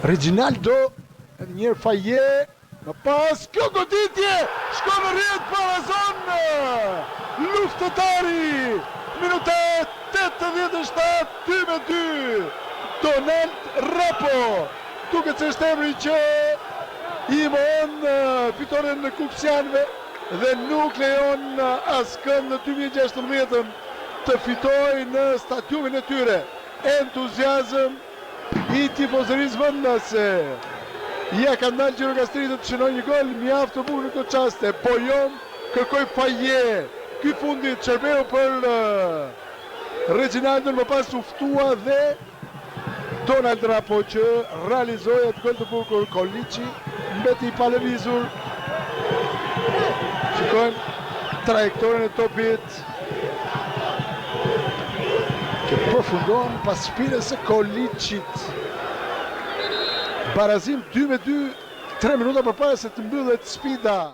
Reginaldo, njërë Faje, në pas, kjo goditje, shko në rrjet para zonë, luftëtari, minuta 87, 2-2, Donald Rapo, duke që është emri që i mohon fitoren në Kupsianve dhe nuk lejon askën në 2016 të fitoj në stadiumin e tyre. Entuziazm i tifozërisë vendase. Ja ka ndalë Gjirokastri të shënoj një gol, mjaft të bukur në këtë qaste. Bojon kërkoj Faje. Ky fundit çerbeu për Reginaldon, më pas uftua dhe Donald Rapo që realizoi atë gol të bukur. Koliçi mbeti i palëvizur. Shikojmë trajektorin e topit që përfundon pas shpirës së Koliçit. Barazim 2-2, 3 minuta përpara se të mbyllet sfida.